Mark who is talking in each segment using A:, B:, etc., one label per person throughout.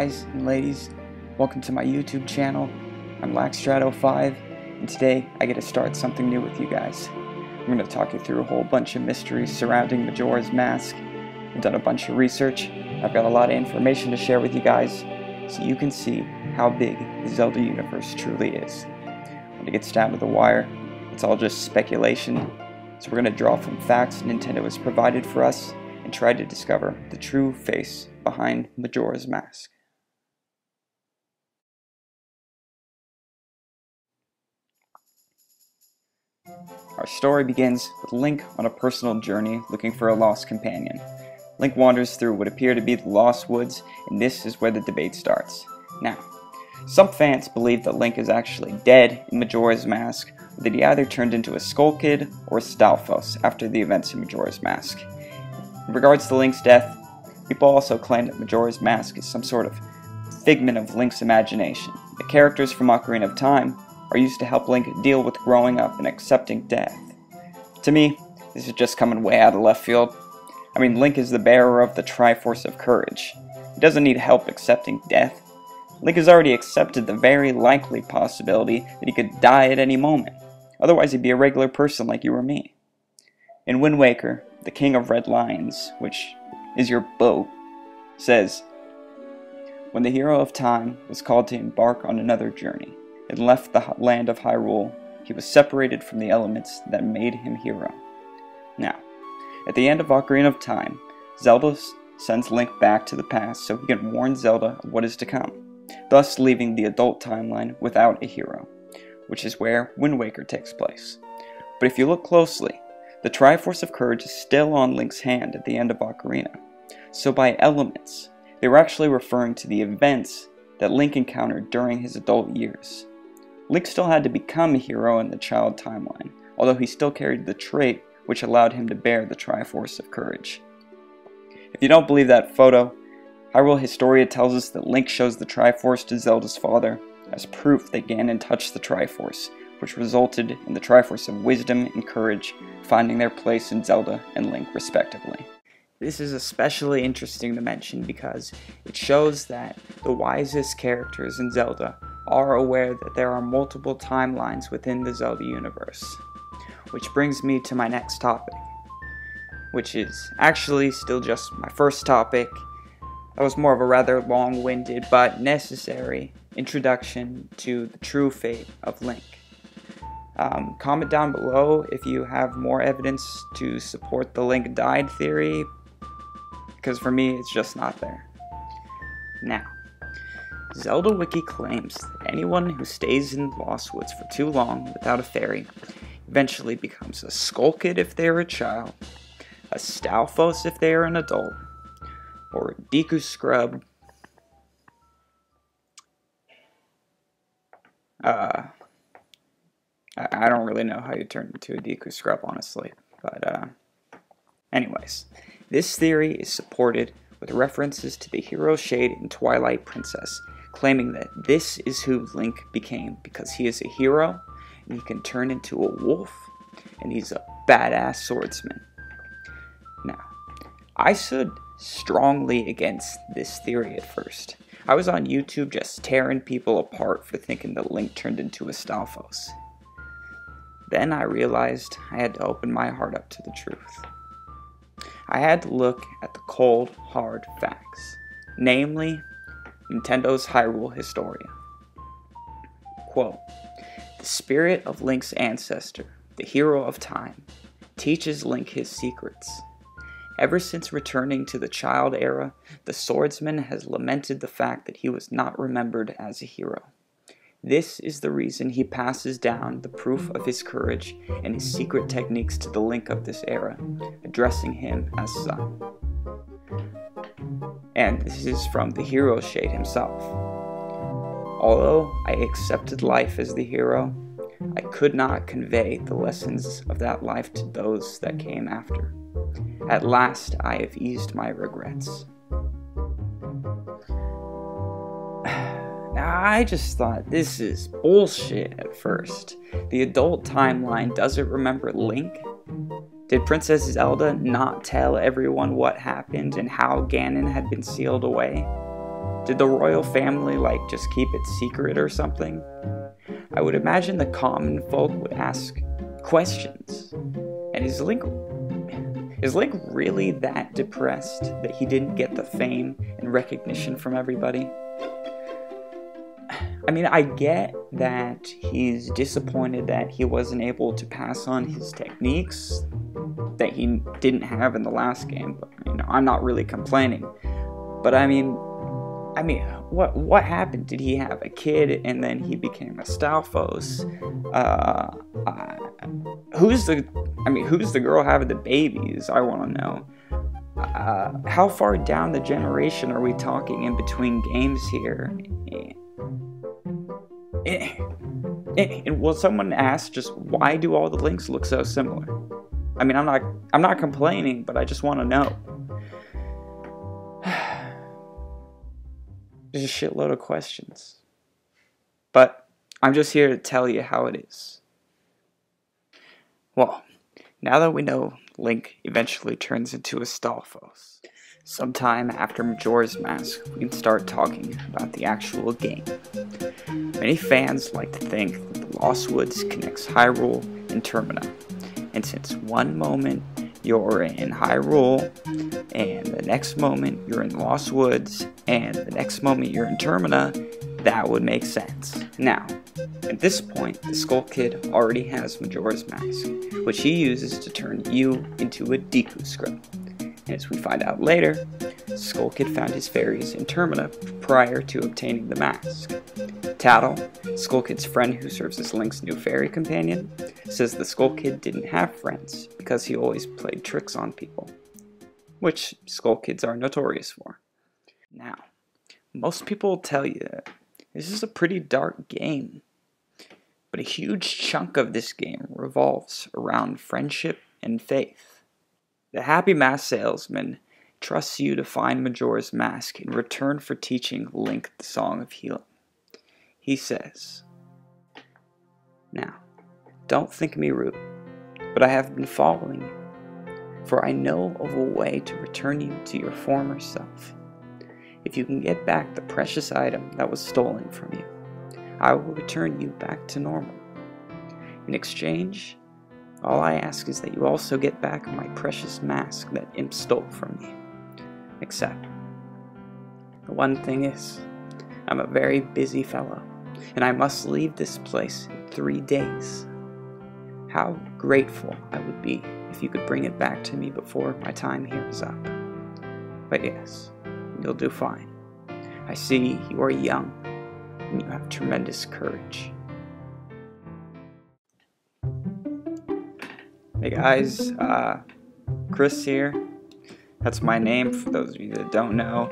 A: guys and ladies, welcome to my YouTube channel. I'm LaxStrato5, and today I get to start something new with you guys. I'm going to talk you through a whole bunch of mysteries surrounding Majora's Mask. I've done a bunch of research. I've got a lot of information to share with you guys, so you can see how big the Zelda universe truly is. When it gets down to the wire, it's all just speculation, so we're going to draw from facts Nintendo has provided for us and try to discover the true face behind Majora's Mask. Our story begins with Link on a personal journey looking for a lost companion. Link wanders through what appear to be the Lost Woods, and this is where the debate starts. Now, some fans believe that Link is actually dead in Majora's Mask, or that he either turned into a Skull Kid or a Stalfos after the events in Majora's Mask. In regards to Link's death, people also claim that Majora's Mask is some sort of figment of Link's imagination. The characters from Ocarina of Time are used to help Link deal with growing up and accepting death. To me, this is just coming way out of left field. I mean, Link is the bearer of the Triforce of Courage. He doesn't need help accepting death. Link has already accepted the very likely possibility that he could die at any moment. Otherwise, he'd be a regular person like you or me. In Wind Waker, the King of Red Lions, which is your boat, says, "When the hero of time was called to embark on another journey and left the land of Hyrule, he was separated from the elements that made him hero." Now, at the end of Ocarina of Time, Zelda sends Link back to the past so he can warn Zelda of what is to come, thus leaving the adult timeline without a hero, which is where Wind Waker takes place. But if you look closely, the Triforce of Courage is still on Link's hand at the end of Ocarina. So by elements, they were actually referring to the events that Link encountered during his adult years. Link still had to become a hero in the child timeline, although he still carried the trait which allowed him to bear the Triforce of Courage. If you don't believe that photo, Hyrule Historia tells us that Link shows the Triforce to Zelda's father as proof that Ganon touched the Triforce, which resulted in the Triforce of Wisdom and Courage finding their place in Zelda and Link respectively. This is especially interesting to mention because it shows that the wisest characters in Zelda are aware that there are multiple timelines within the Zelda universe. Which brings me to my next topic, which is actually still just my first topic. That was more of a rather long-winded but necessary introduction to the true fate of Link. Comment down below if you have more evidence to support the Link died theory, because for me it's just not there. Now, Zelda Wiki claims that anyone who stays in Lost Woods for too long without a fairy eventually becomes a Skull Kid if they are a child, a Stalfos if they are an adult, or a Deku Scrub. I don't really know how you turn into a Deku Scrub, honestly, but anyways, this theory is supported with references to the hero shade in Twilight Princess, claiming that this is who Link became because he is a hero, and he can turn into a wolf, and he's a badass swordsman. Now, I stood strongly against this theory at first. I was on YouTube just tearing people apart for thinking that Link turned into a Stalfos. Then I realized I had to open my heart up to the truth. I had to look at the cold, hard facts, namely Nintendo's Hyrule Historia. Quote, "The spirit of Link's ancestor, the hero of time, teaches Link his secrets. Ever since returning to the child era, the swordsman has lamented the fact that he was not remembered as a hero. This is the reason he passes down the proof of his courage and his secret techniques to the Link of this era, addressing him as son." And this is from the hero shade himself. "Although I accepted life as the hero, I could not convey the lessons of that life to those that came after. At last I have eased my regrets." Now, I just thought this is bullshit at first. The adult timeline doesn't remember Link? Did Princess Zelda not tell everyone what happened and how Ganon had been sealed away? Did the royal family, like, just keep it secret or something? I would imagine the common folk would ask questions. And is Link really that depressed that he didn't get the fame and recognition from everybody? I mean, I get that he's disappointed that he wasn't able to pass on his techniques that he didn't have in the last game. But, I'm not really complaining. But I mean, what happened? Did he have a kid and then he became a Stalfos? Who's the girl having the babies? I want to know. How far down the generation are we talking in between games here? And will someone ask just why do all the links look so similar? I mean, I'm not complaining, but I just want to know. There's a shitload of questions. But I'm just here to tell you how it is. Well, now that we know Link eventually turns into a Stalfos, sometime after Majora's Mask, we can start talking about the actual game. Many fans like to think that the Lost Woods connects Hyrule and Termina, and since one moment you're in Hyrule, and the next moment you're in Lost Woods, and the next moment you're in Termina, that would make sense. Now, at this point, the Skull Kid already has Majora's Mask, which he uses to turn you into a Deku Scrub. And as we find out later, Skull Kid found his fairies in Termina prior to obtaining the mask. Tattle, Skull Kid's friend who serves as Link's new fairy companion, says the Skull Kid didn't have friends because he always played tricks on people, which Skull Kids are notorious for. Now, most people will tell you that this is a pretty dark game, but a huge chunk of this game revolves around friendship and faith. The Happy Mask salesman trusts you to find Majora's Mask in return for teaching Link the Song of Healing. He says, "Now, don't think me rude, but I have been following you, for I know of a way to return you to your former self. If you can get back the precious item that was stolen from you, I will return you back to normal. In exchange, all I ask is that you also get back my precious mask that Imp stole from me. Except, the one thing is, I'm a very busy fellow, and I must leave this place in 3 days. How grateful I would be if you could bring it back to me before my time here is up. But yes, you'll do fine. I see you are young, and you have tremendous courage." Hey guys, Chris here. That's my name for those of you that don't know.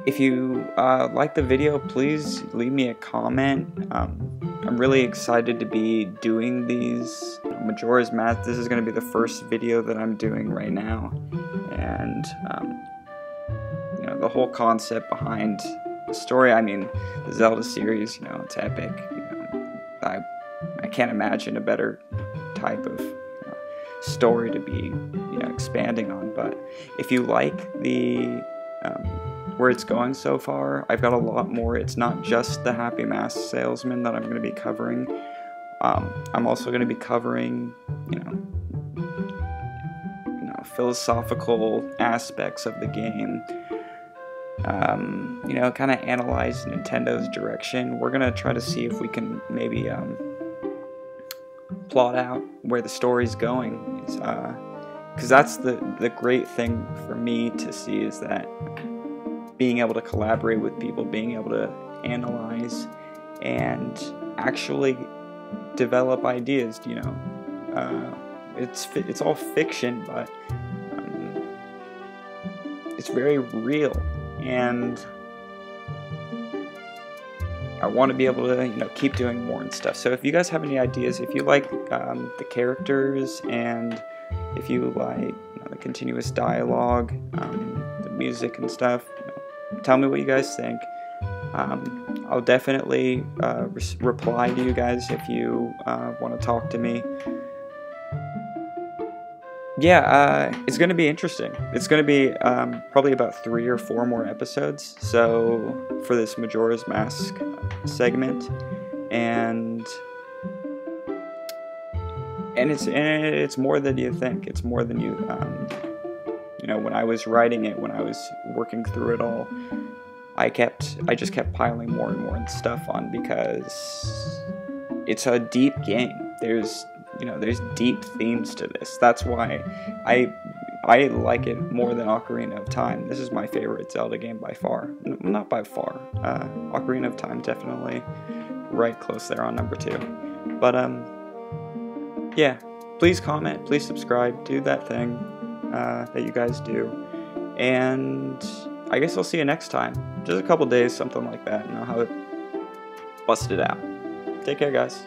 A: If you like the video, please leave me a comment. I'm really excited to be doing these Majora's Mask. This is going to be the first video that I'm doing right now, and the whole concept behind the story. I mean, the Zelda series, it's epic. I can't imagine a better type of story to be expanding on. But if you like the where it's going so far, I've got a lot more. It's not just the Happy Mask salesman that I'm going to be covering. I'm also going to be covering philosophical aspects of the game. Kind of analyze Nintendo's direction. We're going to try to see if we can maybe plot out where the story's going, because that's the great thing for me to see, is that being able to collaborate with people, being able to analyze and actually develop ideas. It's all fiction, but it's very real, and I want to be able to keep doing more and stuff. So if you guys have any ideas, if you like the characters, and if you like the continuous dialogue, the music and stuff, tell me what you guys think. I'll definitely reply to you guys if you want to talk to me. yeah, it's going to be interesting. It's going to be probably about 3 or 4 more episodes. So for this Majora's Mask segment, and it's more than you think. It's more than you you know, when I was writing it, when I was working through it all, I just kept piling more and more stuff on because it's a deep game. There's deep themes to this. That's why I like it more than Ocarina of Time. This is my favorite Zelda game by far. Not by far. Ocarina of Time definitely right close there on number 2. But yeah, please comment, please subscribe, do that thing that you guys do, and I guess I'll see you next time. Just a couple days, something like that, and I'll have it busted out. Take care, guys.